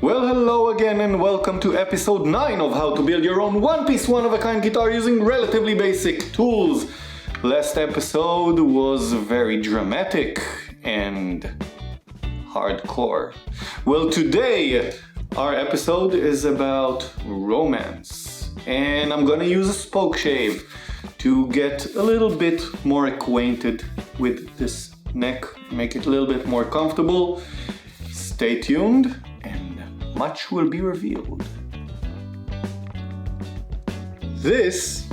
Well, hello again and welcome to episode 9 of how to build your own one-piece, one-of-a-kind guitar using relatively basic tools. Last episode was very dramatic and hardcore. Well, today our episode is about romance, and I'm gonna use a spoke shave to get a little bit more acquainted with this neck, make it a little bit more comfortable. Stay tuned and much will be revealed. This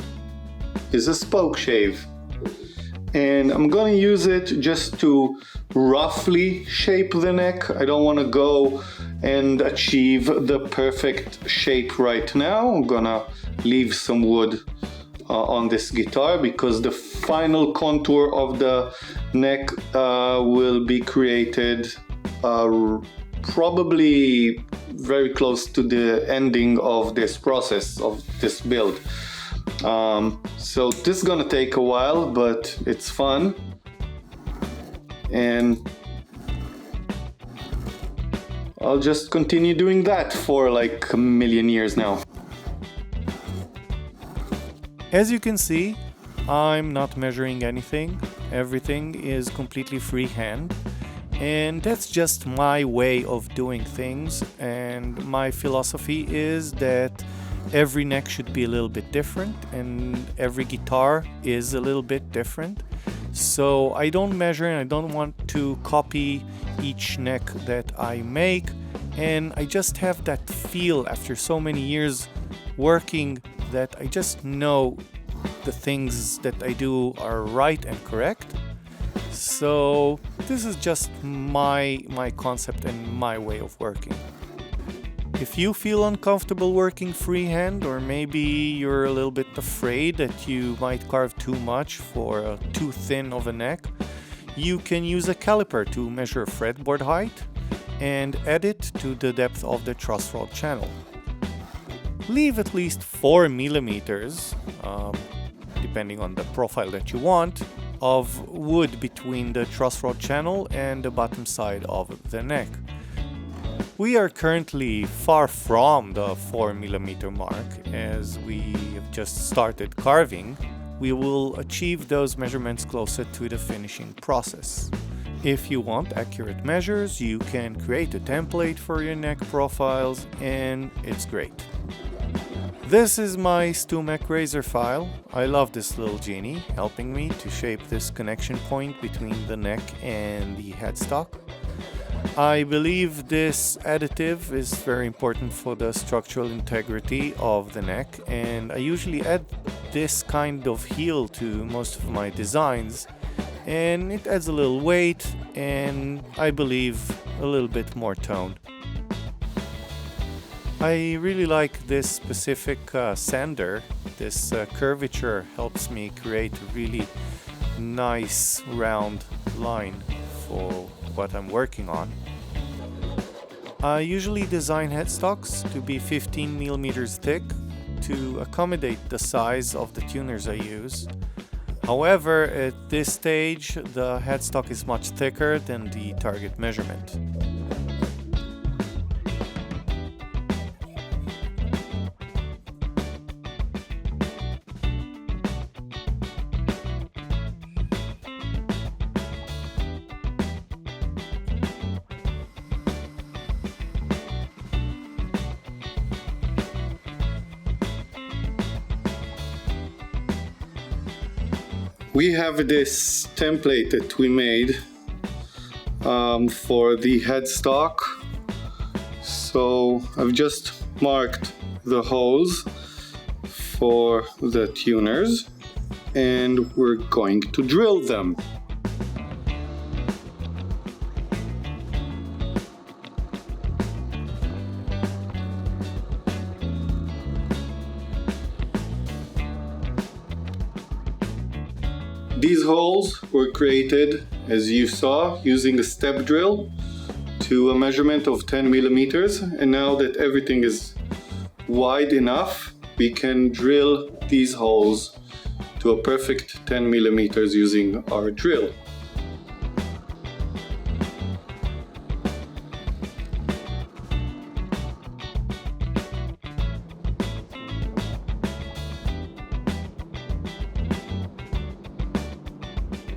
is a spoke shave, and I'm gonna use it just to roughly shape the neck. I don't want to go and achieve the perfect shape right now. I'm gonna leave some wood on this guitar because the final contour of the neck will be created probably very close to the ending of this process, of this build. So this is gonna take a while, but it's fun. And I'll just continue doing that for like a million years now. As you can see, I'm not measuring anything. Everything is completely freehand. And that's just my way of doing things, and my philosophy is that every neck should be a little bit different and every guitar is a little bit different. So I don't measure and I don't want to copy each neck that I make, and I just have that feel after so many years working that I just know the things that I do are right and correct. So this is just my concept and my way of working. If you feel uncomfortable working freehand, or maybe you're a little bit afraid that you might carve too much for too thin of a neck, you can use a caliper to measure fretboard height and add it to the depth of the truss rod channel. Leave at least 4 millimeters, depending on the profile that you want, of wood between the truss rod channel and the bottom side of the neck. We are currently far from the 4 millimeter mark. As we have just started carving, we will achieve those measurements closer to the finishing process. If you want accurate measures, you can create a template for your neck profiles, and it's great. This is my StuMech razor file. I love this little genie, helping me to shape this connection point between the neck and the headstock. I believe this additive is very important for the structural integrity of the neck, and I usually add this kind of heel to most of my designs, and it adds a little weight and I believe a little bit more tone. I really like this specific sander. This curvature helps me create a really nice round line for what I'm working on. I usually design headstocks to be 15 millimeters thick to accommodate the size of the tuners I use. However, at this stage, the headstock is much thicker than the target measurement. We have this template that we made for the headstock. So I've just marked the holes for the tuners and we're going to drill them. These holes were created, as you saw, using a step drill to a measurement of 10 millimeters. And now that everything is wide enough, we can drill these holes to a perfect 10 millimeters using our drill.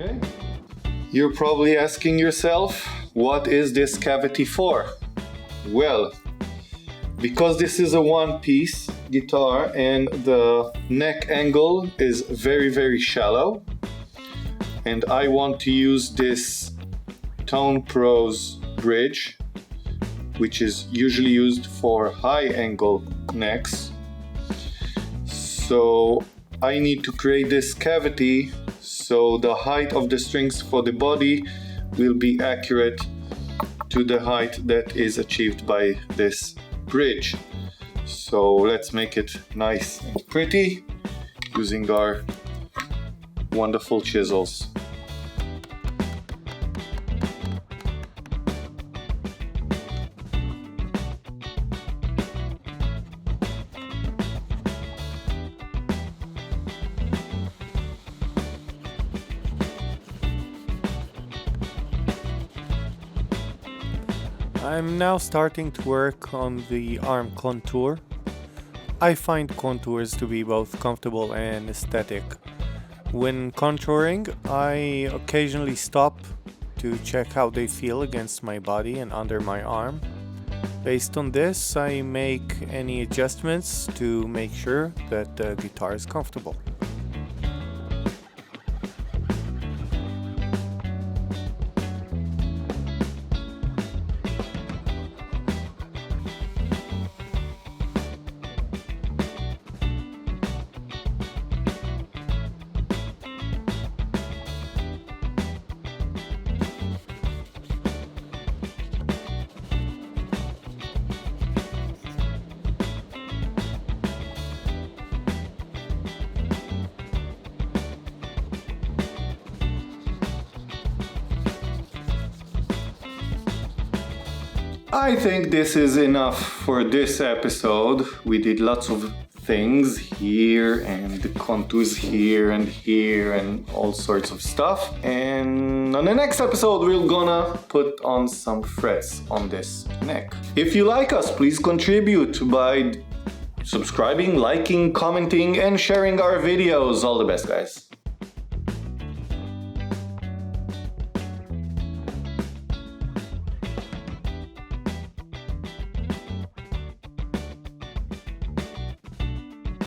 Okay. You're probably asking yourself, what is this cavity for? Well, because this is a one-piece guitar and the neck angle is very shallow, and I want to use this Tone Pros bridge, which is usually used for high angle necks. So I need to create this cavity so the height of the strings for the body will be accurate to the height that is achieved by this bridge. So let's make it nice and pretty using our wonderful chisels. I'm now starting to work on the arm contour. I find contours to be both comfortable and aesthetic. When contouring, I occasionally stop to check how they feel against my body and under my arm. Based on this, I make any adjustments to make sure that the guitar is comfortable. I think this is enough for this episode. We did lots of things here and the contours here and all sorts of stuff. And on the next episode, we're gonna put on some frets on this neck. If you like us, please contribute by subscribing, liking, commenting, and sharing our videos. All the best, guys.